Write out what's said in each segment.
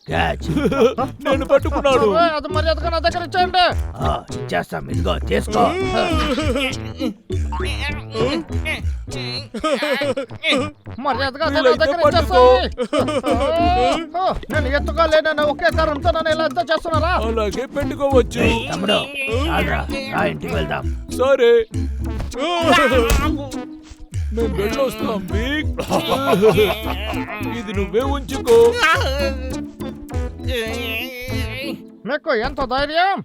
Catch. నేను పట్టుకున్నాను. అది మర్యాదగా నా దగ్గర ఇచ్చేయండి. ఇచ్చేస్తాం, ఇదిగో తీసుకో. మర్యాదగా అది నా దగ్గర ఇచ్చేస్తాయి. నేను ఎత్తుగా లేనని ఒకే కారణంతో నన్ను ఇలా ఎంత చేస్తున్నారా? అలాగే పెట్టుకోవచ్చు. తమ్ముడు చాలురా, రా ఇంటికి వెళ్దాం. సరే మేము వెళ్ళొస్తాం బిగ్. ఇది నువ్వే ఉంచుకో. మీకు ఎంత ధైర్యం?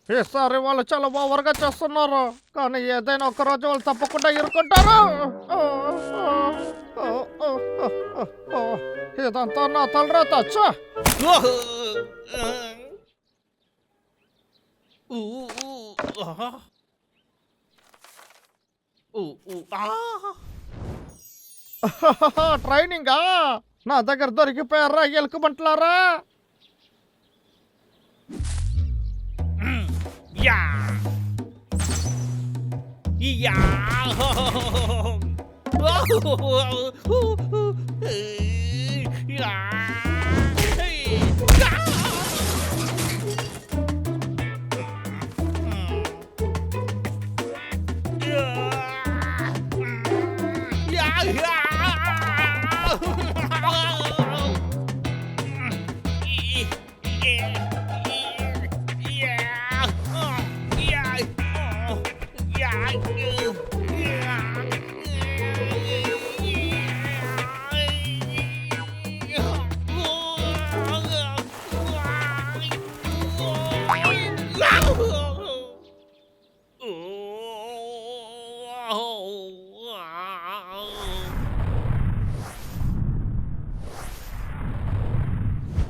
ఈసారి వాళ్ళు చాలా ఓవర్గా చేస్తున్నారు, కానీ ఏదైనా ఒక రోజు వాళ్ళు తప్పకుండా ఇరుక్కుంటారు. ఇదంతా నా తలరాత. చ్చ! ట్రైనింగా నా దగ్గర దొరికిపోయారా ఎలుకబంట్లారా?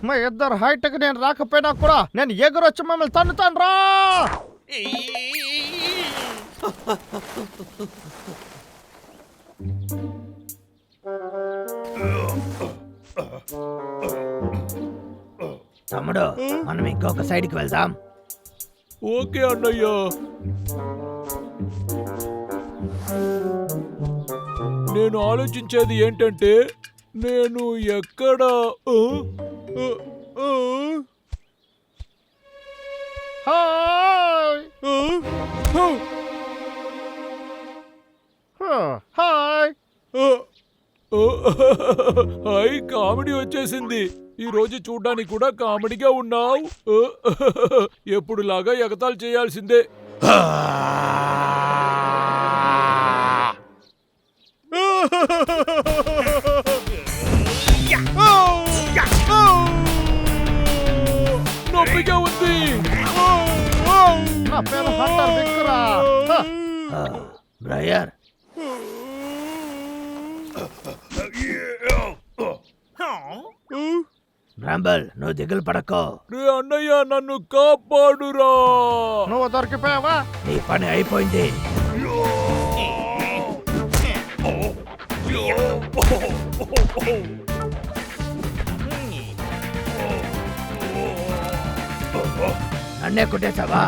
మా ఇద్దరు హైట్కి నేను రాకపోయినా కూడా నేను ఎగురొచ్చి మిమ్మల్ని తన్నుతాను రా. తమ్ముడు మనం ఇంకొక సైడ్కి వెళ్దాం. ఓకే అన్నయ్య. నేను ఆలోచించేది ఏంటంటే నేను ఎక్కడ హాయ్ హాయ్. హాయ్, కామెడీ వచ్చేసింది. ఈ రోజు చూడ్డానికి కూడా కామెడీగా ఉన్నావు. ఎప్పుడులాగా ఎగతాళి చేయాల్సిందే. నొప్పిగా ఉంది. నా పేరు హంటర్ విక్రా. బ్రయర్ బ్రాంబల్, నువ్వు దిగులు పడకో. రే అన్నయ్య, నన్ను కాపాడురా. నువ్వు దొరికిపోయావా? నీ పని అయిపోయింది. నన్నే కొట్టేశావా?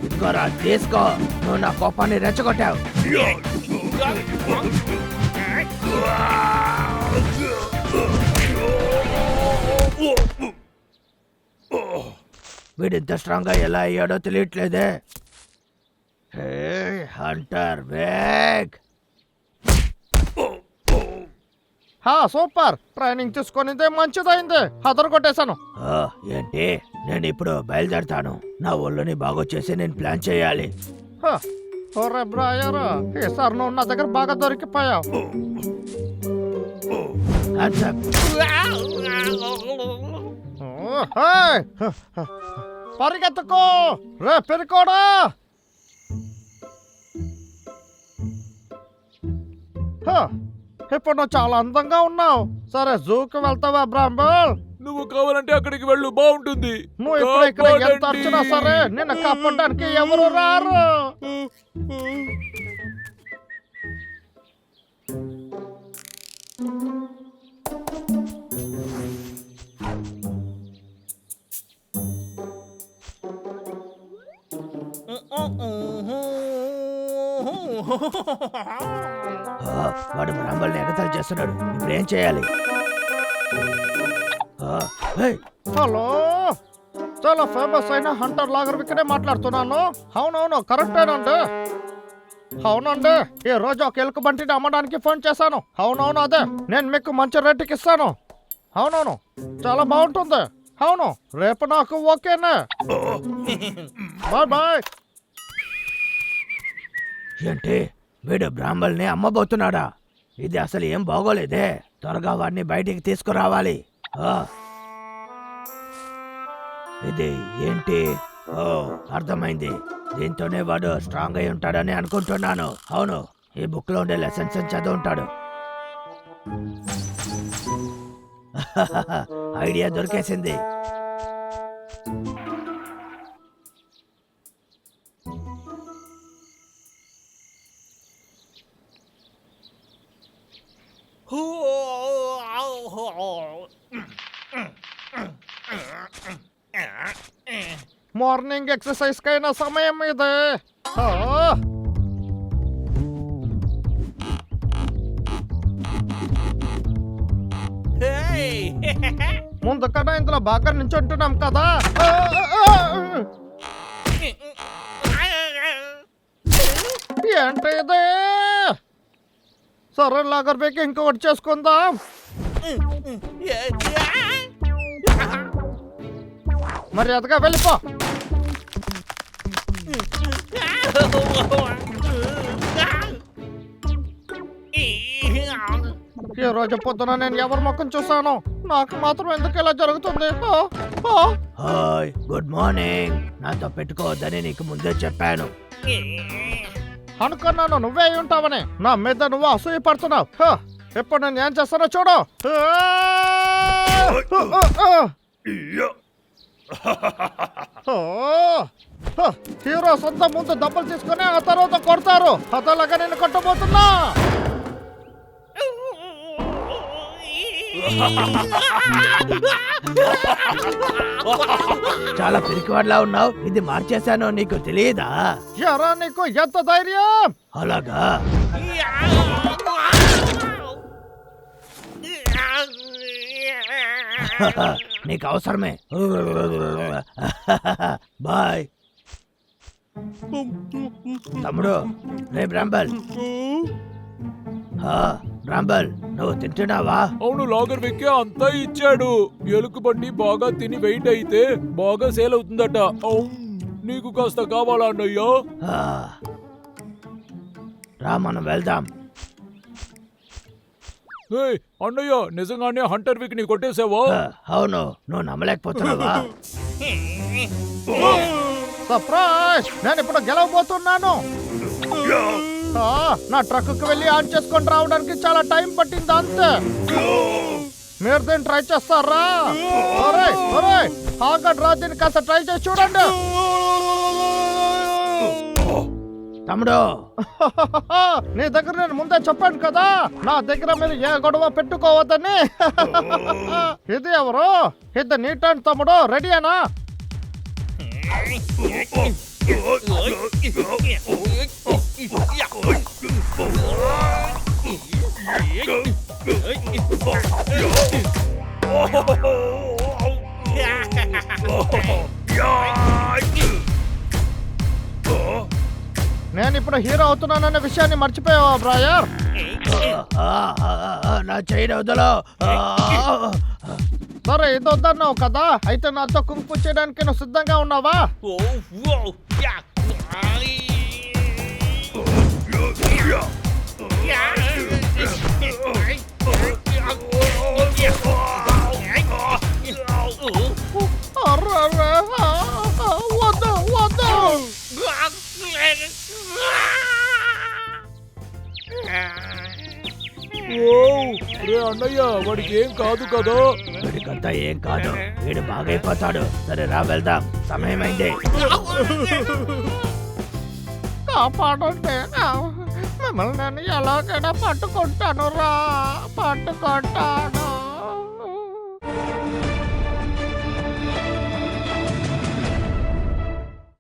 ఇదిగోరా తీసుకో. నువ్వు నా కోపాన్ని రెచ్చగొట్టావు. వీడింత స్ట్రాంగ్ గా ఎలా అయ్యాడో తెలియట్లేదే. హే హంటర్ వేగ్. సూపర్, ట్రైనింగ్ తీసుకునిదే మంచిదైంది. అదరు కొట్టేశాను. ఏంటి? నేను ఇప్పుడు బయలుదేరతాను. నా ఒళ్ళుని బాగొచ్చేసి నేను ప్లాన్ చేయాలి. ఒరే బ్రాయర్, ఈసారి నువ్వు నా దగ్గర బాగా దొరికిపోయావు. పరిగెత్తుకో రే పెరుకోడా. ఇప్పుడు నువ్వు చాలా అందంగా ఉన్నావు. సరే జూకి వెళ్తావా బ్రాంబల్? నువ్వు కావాలంటే అక్కడికి వెళ్ళు, బాగుంటుంది. నువ్వు ఇప్పుడు ఇక్కడ ఎంత వచ్చినా సరే నిన్ను కాపాడడానికి ఎవరు రారు. వాడు బ్రాహ్మల్ని ఎగతాళి చేస్తున్నాడు. ఇప్పుడు ఏం చేయాలి? హే, హలో, చాలా ఫేమస్ అయిన హంటర్ లాగర్ విక్కనే మాట్లాడుతున్నాను. అవునవును, కరెక్టేనండి. అవునండి, ఈ రోజు ఒక ఎలుక బంటిని అమ్మడానికి ఫోన్ చేశాను. అవునవును, అదే నేను మీకు మంచి రేటుకి ఇస్తాను. అవునవును, చాలా బాగుంటుంది. అవును, రేపు నాకు ఓకేనా? Bye bye. ఏంటి వీడు బ్రాహ్మల్ని అమ్మబోతున్నాడా? ఇది అసలు ఏం బాగోలేదే. త్వరగా వాడిని బయటికి తీసుకురావాలి. ఇది ఏంటి? ఓ, అర్థమైంది. దీంతోనే వాడు స్ట్రాంగ్ అయి ఉంటాడని అనుకుంటున్నాను. అవును, ఈ బుక్ లో ఉండే లెసన్స్ చదువు ఉంటాడు. ఐడియా దొరికేసింది. మార్నింగ్ ఎక్సర్సైజ్ కైనా సమయం ఇదే. ముందు కన్నా ఇందులో బాగా నించుంటున్నాం కదా. ఏంటి ఇది? సరే లాగర్ బేకి ఇంకొకటి చేసుకుందాం. మర్యాదగా వెళ్ళిపో. ఈ రోజు పొద్దున నేను ఎవరి ముఖం చూసాను? నాకు మాత్రం ఎందుకు ఇలా జరుగుతుంది? Hi, good morning. నాతో పెట్టుకోవద్దని నీకు ముందే చెప్పాను. అనుకున్నాను నువ్వే అయి ఉంటావని. నా మీద నువ్వు అసూయ పడుతున్నావు. ఇప్పుడు నేను ఏం చేస్తానో చూడు. హీరో సొంత ముందు దెబ్బలు తీసుకుని ఆ తర్వాత కొడతారు. అతలాగా నేను కొట్టబోతున్నా. చాలా పిరికివాడ్లా ఉన్నావు. ఇది మార్చేశాను, నీకు తెలియదా? ఎరా నీకు ఎంత ధైర్యం? అలాగా? నీకు అవసరమే. బాయ్ తమ్ముడు. రే బ్రాంబల్, బ్రాంబల్, నువ్వు తింటున్నావా? అవును, లాగర్ వెక్కి అంతా ఇచ్చాడు. ఎలుక బండి బాగా తిని వెయిట్ అయితే బాగా సేల్ అవుతుందట. నీకు కాస్త కావాలా అన్నయ్యా? రా, మనం వెళ్దాం. అన్నయ్య, నిజంగానే హంటర్ విక్ ని కొట్టేసావా? అవును, నువ్వు నమ్మలేకపోతున్నావా? సర్ప్రైజ్! నేను ఇప్పుడు గెలవబోతున్నాను. నా ట్రక్ వెళ్ళి ఆన్ చేసుకొని రావడానికి చాలా టైం పట్టింది అంతే. మీరు దీన్ని ట్రై చేస్తారా? ఆగండి రా, దీన్ని కాస్త ట్రై చేసి చూడండి. తమ్ముడు, నీ దగ్గర నేను ముందే చెప్పాను కదా, నా దగ్గర మీరు ఏ గొడవ పెట్టుకోవద్దని. ఇది ఎవరు? ఇది నీ టర్న్ తమ్ముడు. రెడీయేనా? నేను ఇప్పుడు హీరో అవుతున్నాననే విషయాన్ని మర్చిపోయావా బ్రాయర్? నా చెయ్యి వదలో. సరే, ఇది వద్దన్నావు కదా, అయితే నాతో కుంపు చేయడానికి నువ్వు సిద్ధంగా ఉన్నావా? వద్దు వద్దు. అన్నయ్య, వాడికి ఏం కాదు కదా? వీడికంతా ఏం కాదు, వీడు బాగైపోతాడు. సరే రా, వెళ్దాం, సమయమైంది. కాపాడండి, మిమ్మల్ని నేను ఎలాగైనా పట్టుకుంటాను రా, పట్టుకుంటాను.